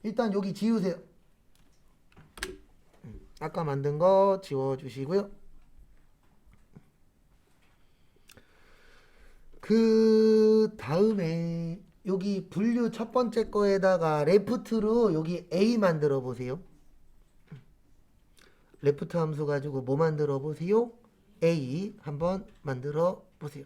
일단 여기 지우세요. 아까 만든 거 지워주시고요. 그 다음에 여기 분류 첫 번째 거에다가 레프트로 여기 A 만들어 보세요. 레프트 함수 가지고 뭐 만들어 보세요? A 한번 만들어 보세요.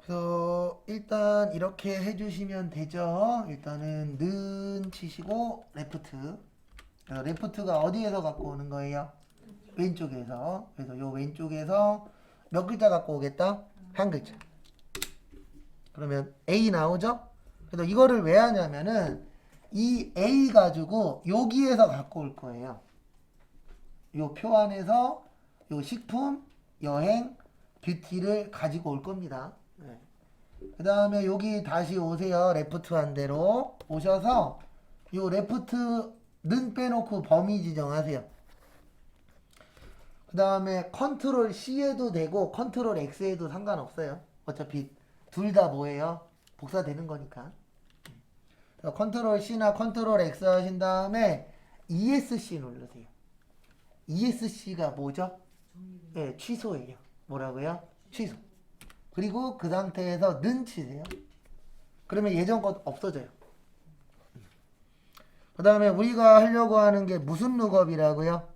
그래서 일단 이렇게 해주시면 되죠. 일단은 는 치시고 레프트. 레프트가 어디에서 갖고 오는 거예요? 왼쪽에서. 그래서 요 왼쪽에서 몇 글자 갖고 오겠다? 한 글자. 그러면 A 나오죠? 그래서 이거를 왜 하냐면은 이 A 가지고 여기에서 갖고 올 거예요. 요 표 안에서 요 식품, 여행, 뷰티를 가지고 올 겁니다. 네. 그 다음에 여기 다시 오세요. 레프트 한 대로 오셔서 요 레프트는 빼놓고 범위 지정하세요. 그 다음에 컨트롤 C에도 되고 컨트롤 X에도 상관없어요. 어차피 둘 다 뭐예요? 복사되는 거니까. 컨트롤 C나 컨트롤 X 하신 다음에 ESC 누르세요. ESC가 뭐죠? 네, 취소예요. 뭐라고요? 취소. 그리고 그 상태에서 는 치세요. 그러면 예전 것 없어져요. 그 다음에 우리가 하려고 하는 게 무슨 룩업이라고요?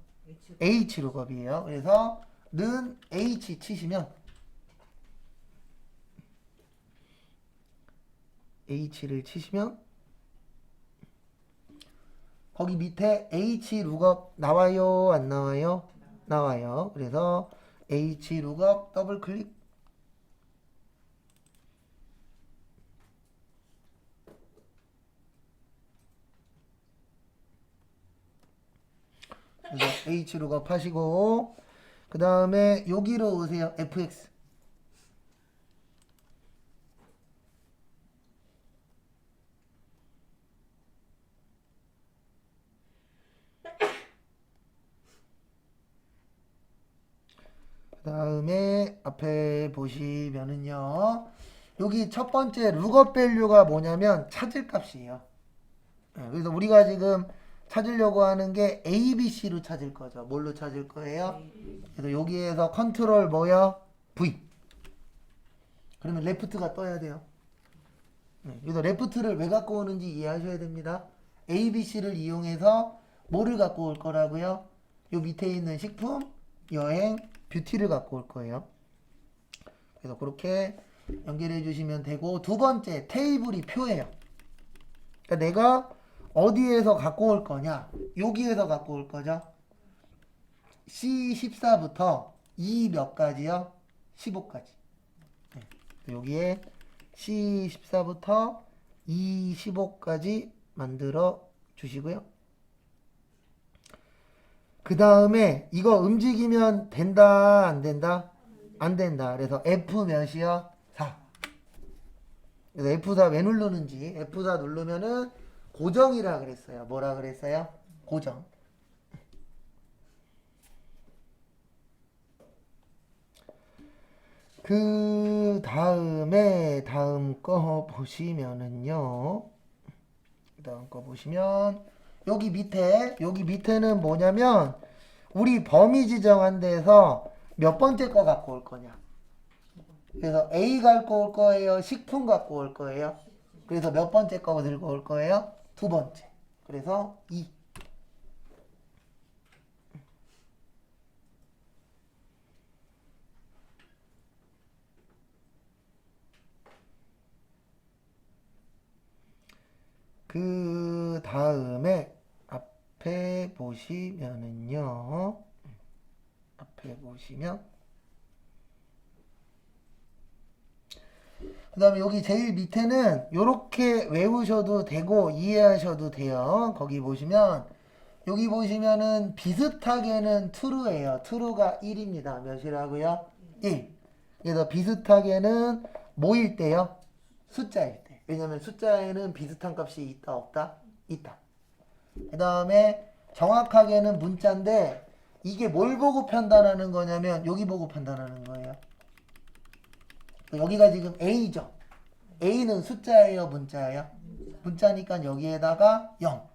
H 룩업이에요. 그래서 는 H 치시면 H를 치시면 거기 밑에 H 룩업 나와요? 안 나와요? 나와요. 그래서 H 룩업 더블 클릭. 그래서 H 룩업 하시고 그 다음에 여기로 오세요. fx. 그 다음에 앞에 보시면은요. 여기 첫 번째 룩업 밸류가 뭐냐면 찾을 값이에요. 네, 그래서 우리가 지금 찾으려고 하는 게 A, B, C로 찾을 거죠. 뭘로 찾을 거예요? 그래서 여기에서 컨트롤 뭐요? V. 그러면 레프트가 떠야 돼요. 네, 그래서 레프트를 왜 갖고 오는지 이해하셔야 됩니다. A, B, C를 이용해서 뭐를 갖고 올 거라고요? 요 밑에 있는 식품, 여행, 뷰티를 갖고 올 거예요. 그래서 그렇게 연결해 주시면 되고 두 번째 테이블이 표예요. 그러니까 내가 어디에서 갖고 올 거냐? 여기에서 갖고 올 거죠. C14부터 E 몇 가지요? 15까지. 네. 여기에 C14부터 E15까지 만들어 주시고요. 그 다음에 이거 움직이면 된다, 안 된다? 안 된다. 그래서 F 몇이요? 4. 그래서 F4 왜 누르는지 F4 누르면은 고정이라 그랬어요. 뭐라 그랬어요? 고정. 그 다음에 다음 거 보시면은요. 다음 거 보시면 여기 밑에는 뭐냐면 우리 범위 지정한 데서 몇 번째 거 갖고 올 거냐. 그래서 A 갖고 올 거예요. 식품 갖고 올 거예요. 그래서 몇 번째 거 들고 올 거예요? 두 번째. 그래서 2. 그 다음에 앞에 보시면은요. 앞에 보시면 그 다음에 여기 제일 밑에는 이렇게 외우셔도 되고 이해하셔도 돼요. 거기 보시면 여기 보시면은 비슷하게는 true예요. true가 1입니다. 몇이라고요? 1. 그래서 비슷하게는 뭐일 때요? 숫자일 때. 왜냐면 숫자에는 비슷한 값이 있다 없다? 있다. 그 다음에 정확하게는 문자인데 이게 뭘 보고 판단하는 거냐면 여기 보고 판단하는 거예요. 여기가 지금 A죠. A는 숫자예요, 문자예요? 문자니까 여기에다가 0.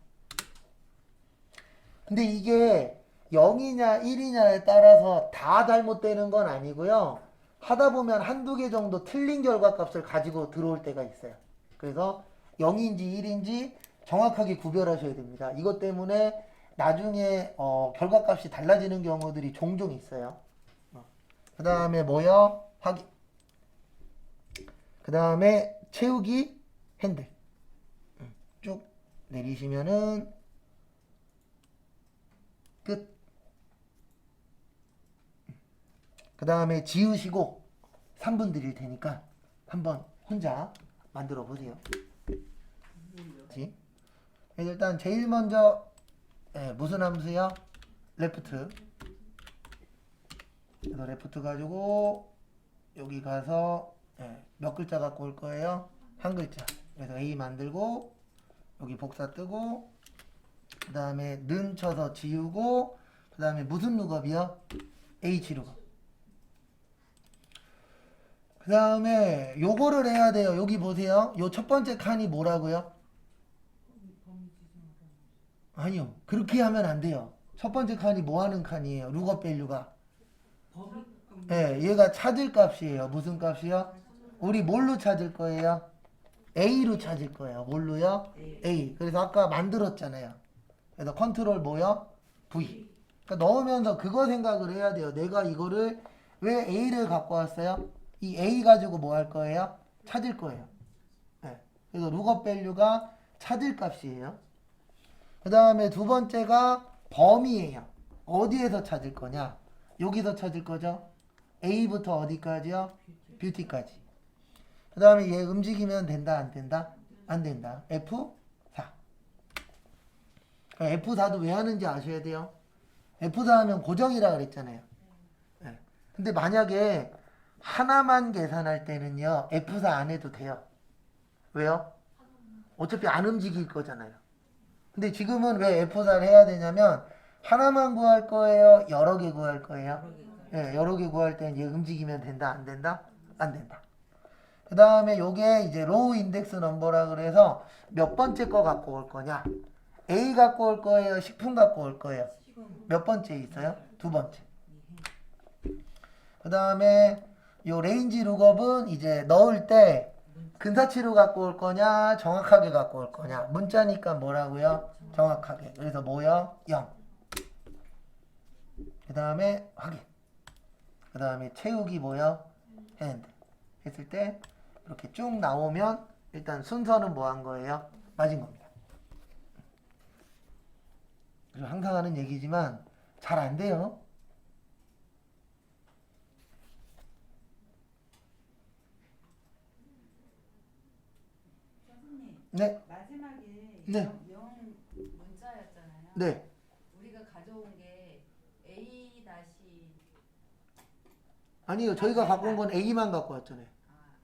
근데 이게 0이냐 1이냐에 따라서 다 잘못되는 건 아니고요. 하다 보면 한두 개 정도 틀린 결과값을 가지고 들어올 때가 있어요. 그래서 0인지 1인지 정확하게 구별하셔야 됩니다. 이것 때문에 나중에 결과값이 달라지는 경우들이 종종 있어요. 그 다음에 뭐요? 확인. 그 다음에 채우기 핸들. 쭉 내리시면은 끝. 그 다음에 지우시고 3분 드릴 테니까 한번 혼자 만들어 보세요. 일단 제일 먼저 무슨 함수요? 레프트. 그래서 레프트 가지고 여기 가서 몇 글자 갖고 올 거예요? 한 글자. 그래서 A 만들고 여기 복사 뜨고 그 다음에 는 쳐서 지우고 그 다음에 무슨 룩업이요? H 룩업. 그 다음에 요거를 해야 돼요. 여기 보세요. 요 첫 번째 칸이 뭐라고요? 아니요. 그렇게 하면 안 돼요. 첫 번째 칸이 뭐 하는 칸이에요? 룩업 밸류가. 예, 얘가 찾을 값이에요. 무슨 값이요? 우리 뭘로 찾을 거예요? A로 찾을 거예요. 뭘로요? A. 그래서 아까 만들었잖아요. 그래서 컨트롤 뭐요? V. 그러니까 넣으면서 그거 생각을 해야 돼요. 내가 이거를 왜 A를 갖고 왔어요? 이 A 가지고 뭐 할 거예요? 찾을 거예요. 네. 그래서 룩업 밸류가 찾을 값이에요. 그 다음에 두 번째가 범위예요. 어디에서 찾을 거냐? 여기서 찾을 거죠? A부터 어디까지요? 뷰티까지. 그 다음에 얘 움직이면 된다, 안 된다? 안 된다. F4. F4도 왜 하는지 아셔야 돼요. F4 하면 고정이라 그랬잖아요. 네. 근데 만약에 하나만 계산할 때는요, F4 안 해도 돼요. 왜요? 어차피 안 움직일 거잖아요. 근데 지금은 왜 F4를 해야 되냐면, 하나만 구할 거예요? 여러 개 구할 거예요? 예, 여러 개 구할 때 이제 움직이면 된다, 안 된다? 안 된다. 그 다음에 요게 이제 로우 인덱스 넘버라 그래서 몇 번째 거 갖고 올 거냐? A 갖고 올 거예요? 식품 갖고 올 거예요? 몇 번째 있어요? 두 번째. 그 다음에 요 레인지 룩업은 이제 넣을 때 근사치로 갖고 올 거냐? 정확하게 갖고 올 거냐? 문자니까 뭐라고요? 정확하게. 그래서 뭐요? 0. 그 다음에 확인. 그 다음에 채우기 뭐요? 핸드. 했을 때 이렇게 쭉 나오면 일단 순서는 뭐 한 거예요? 맞은 겁니다. 그래서 항상 하는 얘기지만 잘 안 돼요. 선생님, 네. 마지막에 네. 영 문자였잖아요. 네. 우리가 가져온 게 A 다시 아니요. 저희가 갖고 온 건 A만 갖고 왔잖아요.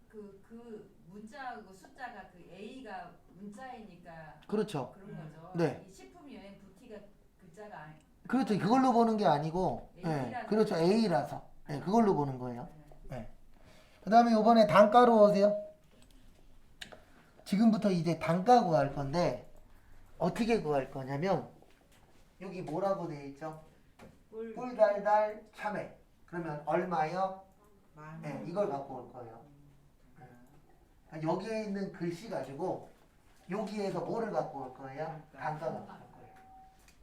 그 문자 그 숫자가 그 A가 문자이니까 그렇죠. 그런 거죠. 네. 이 식품 여행 부티가 글자가 아니. 그렇죠. 그걸로 보는 게 아니고, A라서. 그렇죠. A라서. 그걸로 보는 거예요. 그 다음에 이번에 단가로 오세요. 지금부터 이제 단가 구할 건데, 어떻게 구할 거냐면, 여기 뭐라고 되어 있죠? 꿀달달 참외. 그러면 얼마요? 이걸 갖고 올 거예요. 여기에 있는 글씨 가지고, 여기에서 뭐를 갖고 올 거예요? 단가 갖고 올 거예요.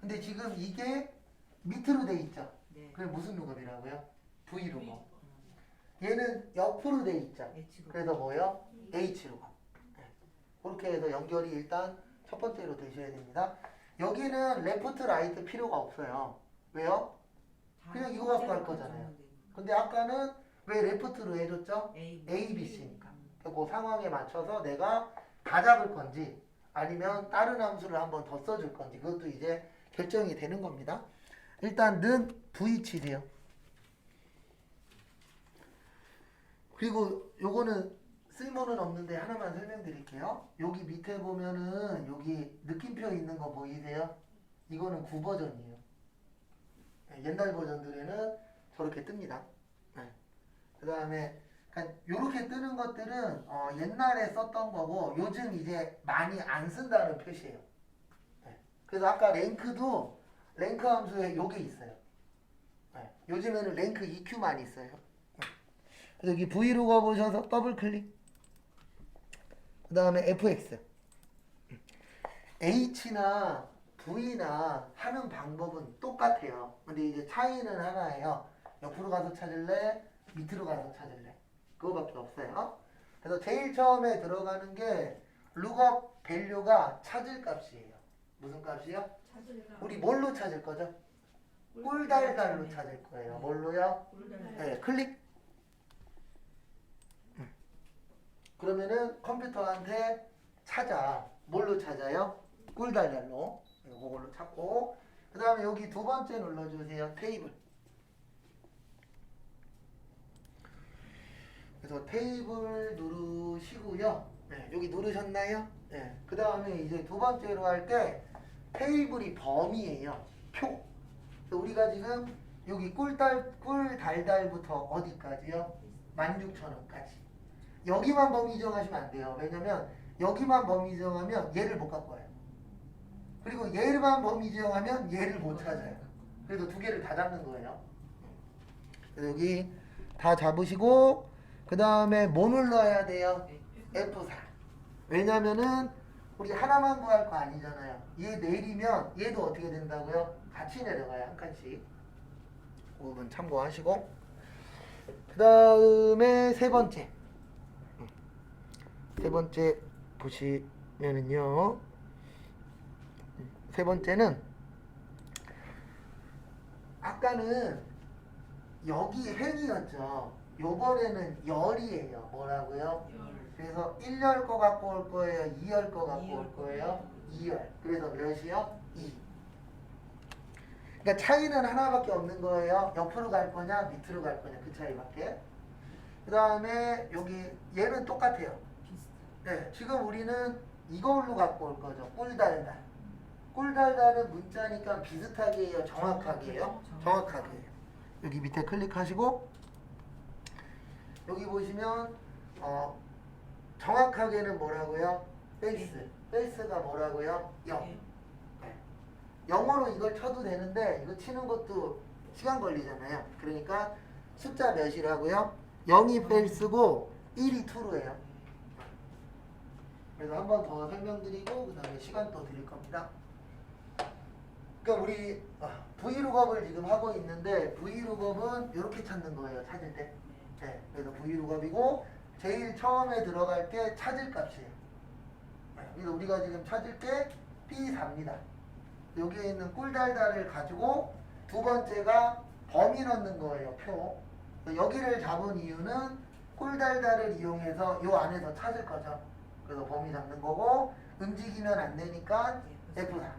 근데 지금 이게 밑으로 돼 있죠? 그게 무슨 룩업이라고요? V 룩업. 얘는 옆으로 돼 있죠? 그래서 뭐요? H 룩업. 그렇게 해서 연결이 일단 첫 번째로 되셔야 됩니다. 여기는 레프트 라이트 필요가 없어요. 왜요? 그냥 이거 갖고 할 거잖아요. 근데 아까는 왜 레프트로 해줬죠? A, B, C니까. 그 상황에 맞춰서 내가 다 잡을 건지 아니면 다른 함수를 한번 더 써줄 건지 그것도 이제 결정이 되는 겁니다. 일단 는 v 치세요. 그리고 요거는 쓸모는 없는데 하나만 설명드릴게요. 여기 밑에 보면은 여기 느낌표 있는 거 보이세요? 이거는 9버전이에요. 옛날 버전들에는 저렇게 뜹니다. 그 다음에 이렇게 뜨는 것들은 옛날에 썼던 거고 요즘 이제 많이 안 쓴다는 표시예요. 그래서 아까 랭크도 랭크 함수에 요게 있어요. 요즘에는 랭크 EQ만 있어요. 그래서 여기 V로 가보셔서 더블 클릭. 그 다음에 FX. H나 V나 하는 방법은 똑같아요. 근데 이제 차이는 하나예요. 옆으로 가서 찾을래? 밑으로 가서 찾을래? 그거밖에 없어요. 그래서 제일 처음에 들어가는 게 룩업 밸류가 찾을 값이에요. 무슨 값이요? 우리 뭘로 찾을 거죠? 꿀달달로 찾을 거예요. 뭘로요? 네, 클릭. 그러면은 컴퓨터한테 찾아. 뭘로 찾아요? 꿀달달로. 그걸로 찾고. 그 다음에 여기 두 번째 눌러주세요. 테이블. 그래서 테이블 누르시고요. 네, 여기 누르셨나요? 네. 그 다음에 이제 두 번째로 할 때 테이블이 범위예요. 표. 우리가 지금 여기 꿀달달부터 어디까지요? 16,000원까지. 여기만 범위 정하시면 안 돼요. 왜냐면 여기만 범위 정하면 얘를 못 갖고 와요. 그리고 얘만 범위 정하면 얘를 못 찾아요. 그래서 두 개를 다 잡는 거예요. 그래서 여기 다 잡으시고 그 다음에 뭐 눌러야 돼요? F4. 왜냐면은 우리 하나만 구할 거 아니잖아요. 얘 내리면 얘도 어떻게 된다고요? 같이 내려가요. 한 칸씩. 그 부분 참고하시고 그 다음에 세 번째 보시면은요. 세 번째는 아까는 여기 행이었죠. 요번에는 열이에요. 뭐라고요? 그래서 1열 거 갖고 올 거예요? 2열 거 갖고 올 거예요? 2열. 그래서 몇이요? 2. 그러니까 차이는 하나밖에 없는 거예요. 옆으로 갈 거냐 밑으로 갈 거냐 그 차이밖에. 그 다음에 여기 얘는 똑같아요. 네, 지금 우리는 이걸로 갖고 올 거죠. 꿀달달. 꿀달달은 문자니까 비슷하게 해요? 정확하게 해요? 정확하게 해요. 여기 밑에 클릭하시고 여기 보시면 정확하게는 뭐라고요? 베이스. 베이스가 뭐라고요? 0. 네. 영어로 이걸 쳐도 되는데 이거 치는 것도 시간 걸리잖아요. 그러니까 숫자 몇이라고요? 0이 베이스고 1이 true예요. 그래서 한 번 더 설명드리고 그 다음에 시간 또 드릴 겁니다. 그러니까 우리 V룩업을 지금 하고 있는데 V룩업은 이렇게 찾는 거예요. 찾을 때. 네, 그래서 V룩업이고 제일 처음에 들어갈 게 찾을 값이에요. 네, 그래서 우리가 지금 찾을 게 B4입니다. 여기에 있는 꿀달달을 가지고 두 번째가 범위 넣는 거예요. 표. 여기를 잡은 이유는 꿀달달을 이용해서 요 안에서 찾을 거죠. 그래서 범위 잡는 거고 움직이면 안 되니까 F4.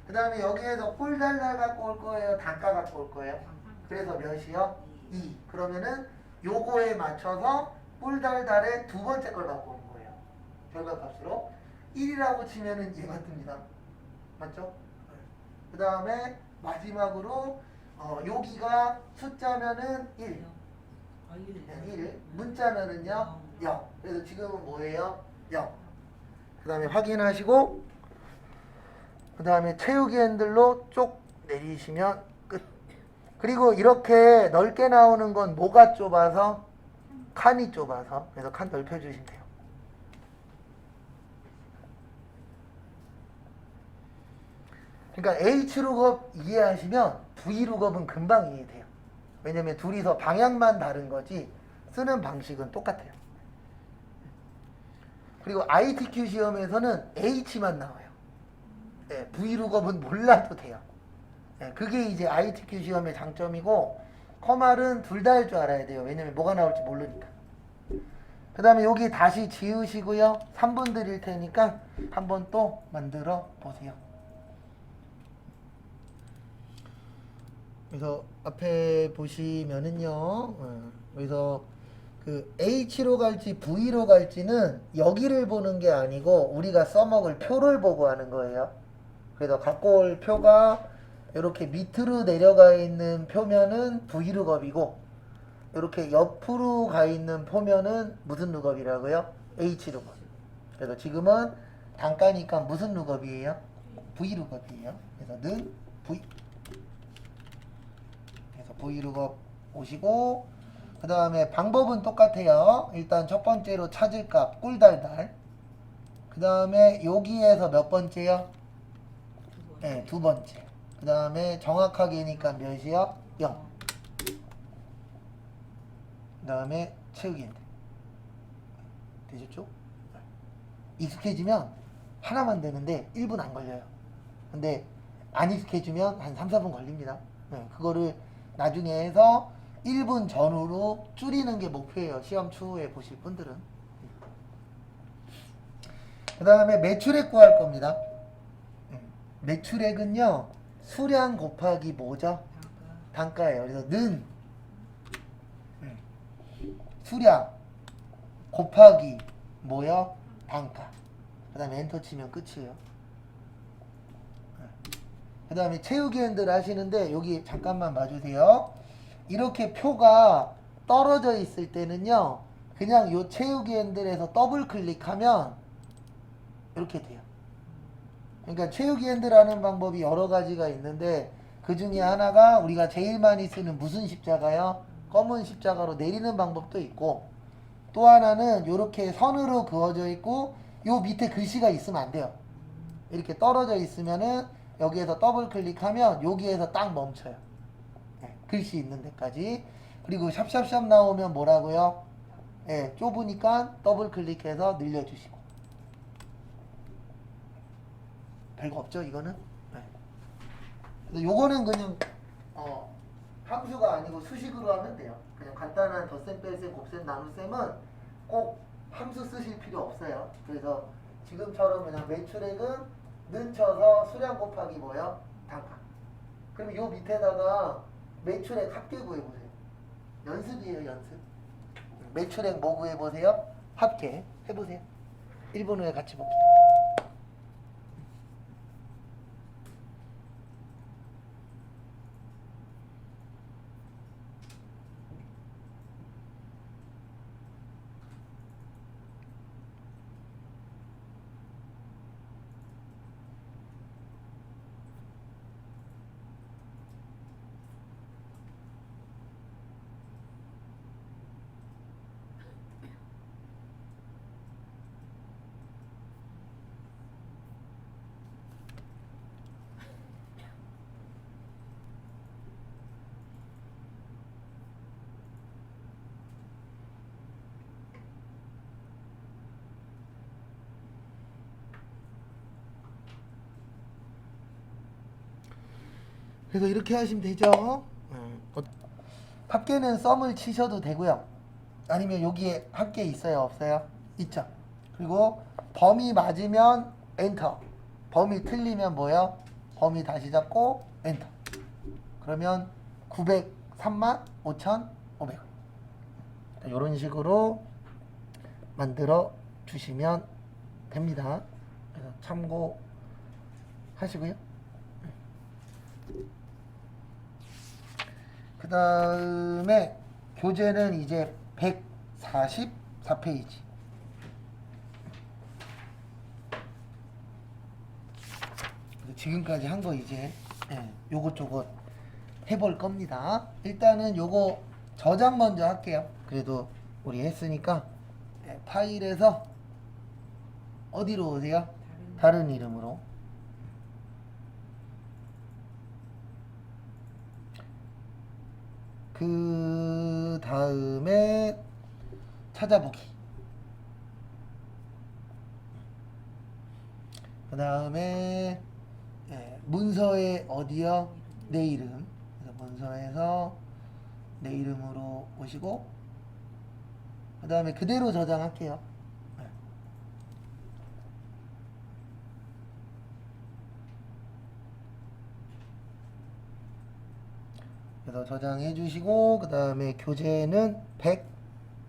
그 다음에 여기에서 꿀달달 갖고 올 거예요? 단가 갖고 올 거예요? 그래서 몇이요? 2. 그러면은 요거에 맞춰서 꿀달달의 두 번째 걸 갖고 오는 거예요. 결과값으로 1이라고 치면은 얘가 뜹니다. 맞죠? 그 다음에 마지막으로 여기가 숫자면은 1. 1. 문자면은요 0. 그래서 지금은 뭐예요? 0. 그 다음에 확인하시고 그 다음에 채우기 핸들로 쭉 내리시면 끝. 그리고 이렇게 넓게 나오는 건 뭐가 좁아서? 칸이 좁아서. 그래서 칸 넓혀주시면 돼요. 그러니까 H룩업 이해하시면 V룩업은 금방 이해돼요. 왜냐면 둘이서 방향만 다른 거지 쓰는 방식은 똑같아요. 그리고 ITQ 시험에서는 H만 나와요. 네, V룩업은 몰라도 돼요. 네, 그게 이제 ITQ 시험의 장점이고 커말은 둘 다 할 줄 알아야 돼요. 왜냐면 뭐가 나올지 모르니까. 그 다음에 여기 다시 지우시고요. 3분 드릴 테니까 한번 또 만들어 보세요. 그래서 앞에 보시면은요. 그래서 그 H로 갈지 V로 갈지는 여기를 보는 게 아니고 우리가 써먹을 표를 보고 하는 거예요. 그래서 갖고 올 표가 이렇게 밑으로 내려가 있는 표면은 V루겁이고 이렇게 옆으로 가 있는 표면은 무슨 루겁이라고요? H루겁. 그래서 지금은 단가니까 무슨 루겁이에요? V루겁이에요. 그래서 는 V. 그래서 V루겁 오시고 그 다음에 방법은 똑같아요. 일단 첫 번째로 찾을 값 꿀달달. 그 다음에 여기에서 몇 번째요? 네, 두 번째. 그 다음에 정확하게니까 몇이요? 0. 그 다음에 채우기인데. 되셨죠? 익숙해지면 하나만 되는데 1분 안 걸려요. 근데 안 익숙해지면 한 3, 4분 걸립니다. 네, 그거를 나중에 해서 1분 전후로 줄이는 게 목표예요. 시험 추후에 보실 분들은. 그 다음에 매출액 구할 겁니다. 매출액은요. 수량 곱하기 뭐죠? 단가예요. 그래서 는 수량 곱하기 뭐요? 단가. 그 다음에 엔터 치면 끝이에요. 그 다음에 채우기 핸들 하시는데 여기 잠깐만 봐주세요. 이렇게 표가 떨어져 있을 때는요. 그냥 요 채우기 핸들에서 더블 클릭하면 이렇게 돼요. 그러니까 채우기 핸들 하는 방법이 여러 가지가 있는데 그 중에 하나가 우리가 제일 많이 쓰는 무슨 십자가요? 검은 십자가로 내리는 방법도 있고 또 하나는 이렇게 선으로 그어져 있고 요 밑에 글씨가 있으면 안 돼요. 이렇게 떨어져 있으면은 여기에서 더블 클릭하면 여기에서 딱 멈춰요. 네, 글씨 있는 데까지. 그리고 샵샵샵 나오면 뭐라고요? 네, 좁으니까 더블 클릭해서 늘려주시고. 별거 없죠 이거는? 네. 근데 요거는 그냥 함수가 아니고 수식으로 하면 돼요. 그냥 간단한 덧셈, 뺄셈, 곱셈, 나눗셈은 꼭 함수 쓰실 필요 없어요. 그래서 지금처럼 그냥 매출액은 는 쳐서 수량 곱하기 뭐요? 단가. 그럼 요 밑에다가 매출액 합계 구해보세요. 연습이에요, 연습. 매출액 뭐 구해보세요? 합계 해보세요. 1분 후에 같이 볼게요. 그래서 이렇게 하시면 되죠. 합계는 썸을 치셔도 되고요. 아니면 여기에 합계 있어요? 없어요? 있죠. 그리고 범위 맞으면 엔터. 범위 틀리면 뭐요? 범위 다시 잡고 엔터. 그러면 903만 5,500원. 이런 식으로 만들어 주시면 됩니다. 그래서 참고하시고요. 그 다음에 교재는 이제 144페이지. 지금까지 한 거 이제 요것저것 해볼 겁니다. 일단은 요거 저장 먼저 할게요. 그래도 우리 했으니까 파일에서 어디로 오세요? 다른 이름으로. 그 다음에 찾아보기. 그 다음에 문서에 어디요? 내 이름. 그래서 문서에서 내 이름으로 오시고 그 다음에 그대로 저장할게요. 네. 그래서 저장해 주시고 그 다음에 교재는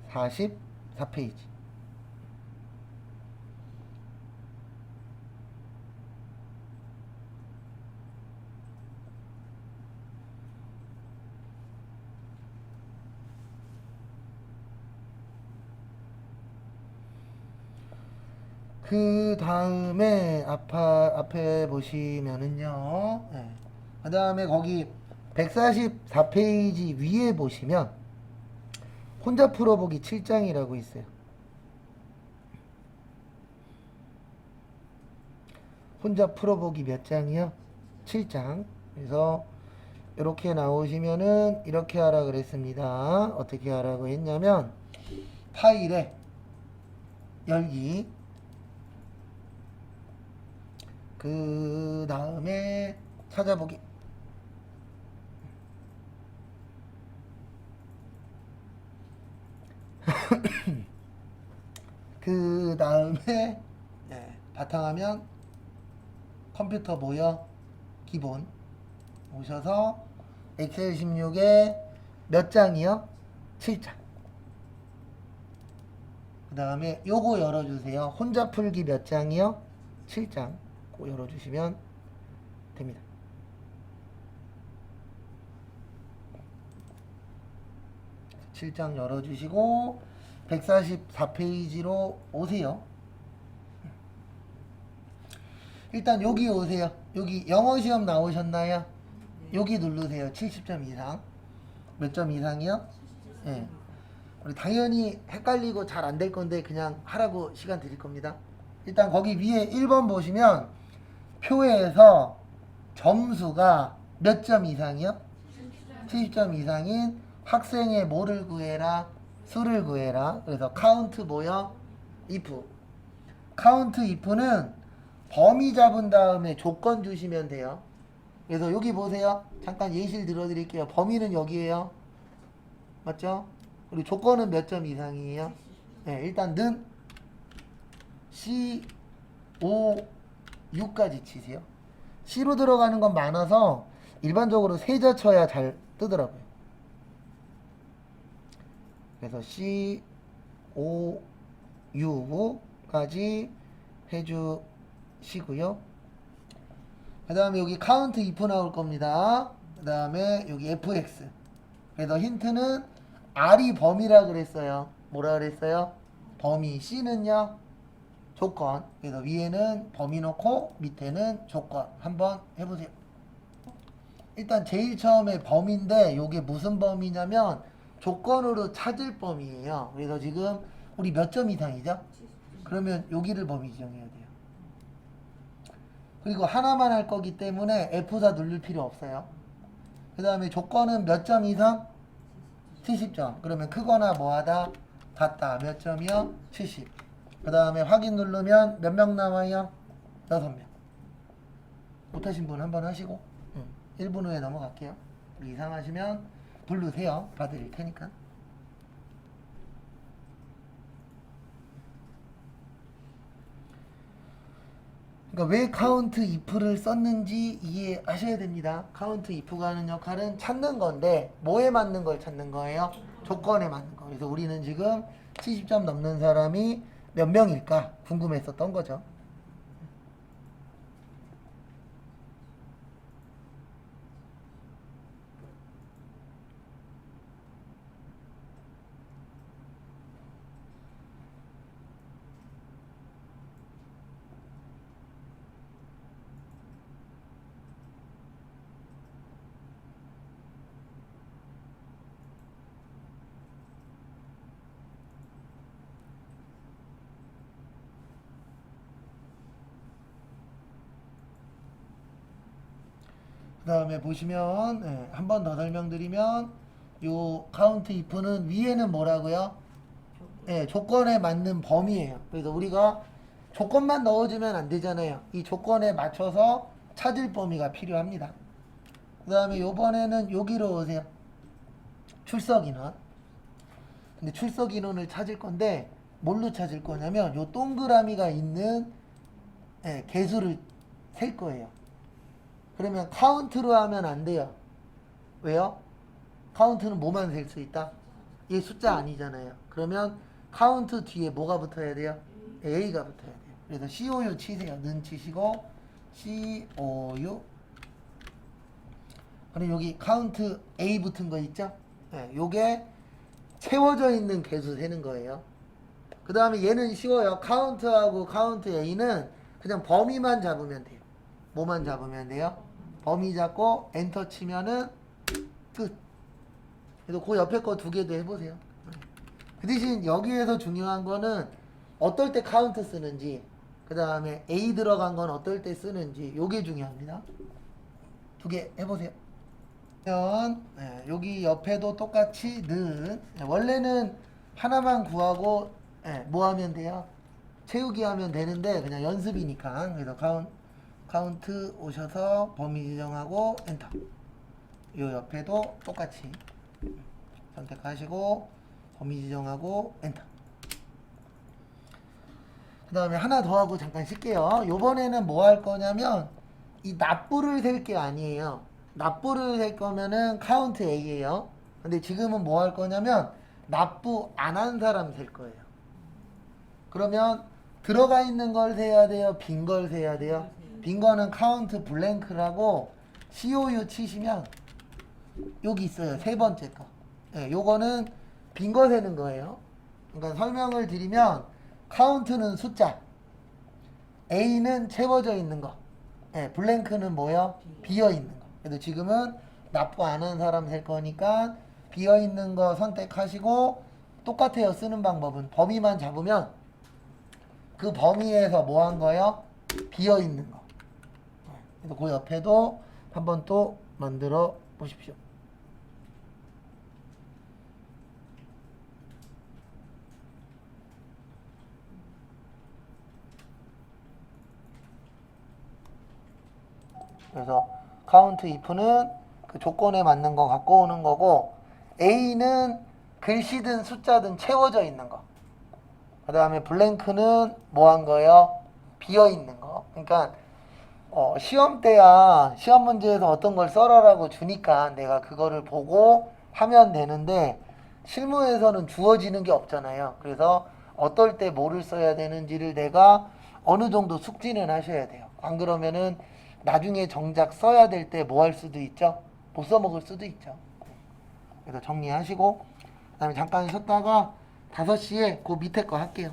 144페이지. 그 다음에 앞에 보시면은요. 네. 그 다음에 거기 144페이지 위에 보시면 혼자 풀어보기 7장이라고 있어요. 혼자 풀어보기 몇 장이요? 7장. 그래서 이렇게 나오시면은 이렇게 하라 그랬습니다. 어떻게 하라고 했냐면 파일에 열기, 그 다음에 찾아보기, 그 다음에 바탕화면 컴퓨터 모여 기본 오셔서 엑셀 16에 몇 장이요? 7장. 그 다음에 요거 열어주세요. 혼자 풀기 몇 장이요? 7장. 그거 열어주시면 됩니다. 칠 7장 열어주시고 144페이지로 오세요. 일단 여기 오세요. 여기 영어 시험 나오셨나요? 여기 누르세요. 70점 이상. 몇 점 이상이요? 네. 우리 당연히 헷갈리고 잘 안 될 건데 그냥 하라고 시간 드릴 겁니다. 일단 거기 위에 1번 보시면 표에서 점수가 몇 점 이상이요? 70점 이상인 학생의 뭐를 구해라? 수를 구해라. 그래서 카운트 뭐요? if. 카운트 if는 범위 잡은 다음에 조건 주시면 돼요. 그래서 여기 보세요. 잠깐 예시를 들어드릴게요. 범위는 여기에요. 맞죠? 그리고 조건은 몇 점 이상이에요? 네, 일단 는 C, O, U까지 치세요. C로 들어가는 건 많아서 일반적으로 세자 쳐야 잘 뜨더라고요. 그래서 C, O, U까지 해주시고요. 그 다음에 여기 카운트 if 나올 겁니다. 그 다음에 여기 fx. 그래서 힌트는 R이 범위라 그랬어요. 뭐라 그랬어요? 범위. C는요? 조건. 그래서 위에는 범위 놓고 밑에는 조건. 한번 해보세요. 일단 제일 처음에 범위인데 이게 무슨 범위냐면 조건으로 찾을 범위예요. 그래서 지금 우리 몇 점 이상이죠? 그러면 여기를 범위 지정해야 돼요. 그리고 하나만 할 거기 때문에 F4 누를 필요 없어요. 그 다음에 조건은 몇 점 이상? 70점. 그러면 크거나 뭐하다? 같다. 몇 점이요? 70. 그 다음에 확인 누르면 몇 명 남아요? 6명. 못하신 분 한번 하시고 1분 후에 넘어갈게요. 이상하시면 부르세요. 봐드릴 테니까. 그러니까 왜 카운트 if를 썼는지 이해하셔야 됩니다. 카운트 if가 하는 역할은 찾는 건데 뭐에 맞는 걸 찾는 거예요? 조건에 맞는 거. 그래서 우리는 지금 70점 넘는 사람이 몇 명일까 궁금했었던 거죠. 그 다음에 보시면 한 번 더 설명드리면 요 카운트 if는 위에는 뭐라고요? 조건에 맞는 범위예요. 그래서 우리가 조건만 넣어주면 안 되잖아요. 이 조건에 맞춰서 찾을 범위가 필요합니다. 그 다음에 요번에는 여기로 오세요. 출석 인원. 근데 출석 인원을 찾을 건데 뭘로 찾을 거냐면 요 동그라미가 있는 예, 개수를 셀 거예요. 그러면 카운트로 하면 안 돼요. 왜요? 카운트는 뭐만 셀 수 있다? 얘 숫자 아니잖아요. 그러면 카운트 뒤에 뭐가 붙어야 돼요? A가 붙어야 돼요. 그래서 COU 치세요. 는 치시고 COU. 그럼 여기 카운트 A 붙은 거 있죠? 네, 요게 채워져 있는 개수 세는 거예요. 그 다음에 얘는 쉬워요. 카운트하고 카운트 A는 그냥 범위만 잡으면 돼요. 뭐만 잡으면 돼요? 범위 잡고 엔터 치면은 끝. 그래서 그 옆에 거 두 개도 해보세요. 그 대신 여기에서 중요한 거는 어떨 때 카운트 쓰는지, 그 다음에 A 들어간 건 어떨 때 쓰는지, 요게 중요합니다. 두 개 해보세요. 네, 여기 옆에도 똑같이 는 원래는 하나만 구하고 뭐 하면 돼요? 채우기 하면 되는데 그냥 연습이니까. 그래서 카운트 오셔서 범위 지정하고 엔터. 요 옆에도 똑같이 선택하시고 범위 지정하고 엔터. 그 다음에 하나 더 하고 잠깐 쉴게요. 요번에는 뭐 할 거냐면 이 납부를 셀 게 아니에요. 납부를 셀 거면은 카운트 A예요. 근데 지금은 뭐 할 거냐면 납부 안 한 사람 셀 거예요. 그러면 들어가 있는 걸 세야 돼요? 빈 걸 세야 돼요? 빈 거는 카운트 블랭크라고 COU 치시면 여기 있어요. 세 번째 거. 예, 요거는 빈 거 세는 거예요. 그러니까 설명을 드리면 카운트는 숫자, A는 채워져 있는 거, 예, 블랭크는 뭐요? 비어 있는 거. 그래도 지금은 납부 안 한 사람 셀 거니까 비어 있는 거 선택하시고 똑같아요. 쓰는 방법은 범위만 잡으면 그 범위에서 뭐 한 거요? 비어 있는 거. 그래서 그 옆에도 한번 또 만들어 보십시오. 그래서 카운트 if는 그 조건에 맞는 거 갖고 오는 거고, A는 글씨든 숫자든 채워져 있는 거. 그 다음에 블랭크는 뭐 한 거예요? 비어 있는 거. 그러니까 시험 때야 시험 문제에서 어떤 걸 써라라고 주니까 내가 그거를 보고 하면 되는데 실무에서는 주어지는 게 없잖아요. 그래서 어떨 때 뭐를 써야 되는지를 내가 어느 정도 숙지는 하셔야 돼요. 안 그러면은 나중에 정작 써야 될 때 뭐 할 수도 있죠? 못 써먹을 수도 있죠. 그래서 정리하시고 그다음에 잠깐 쉬었다가 5시에 그 밑에 거 할게요.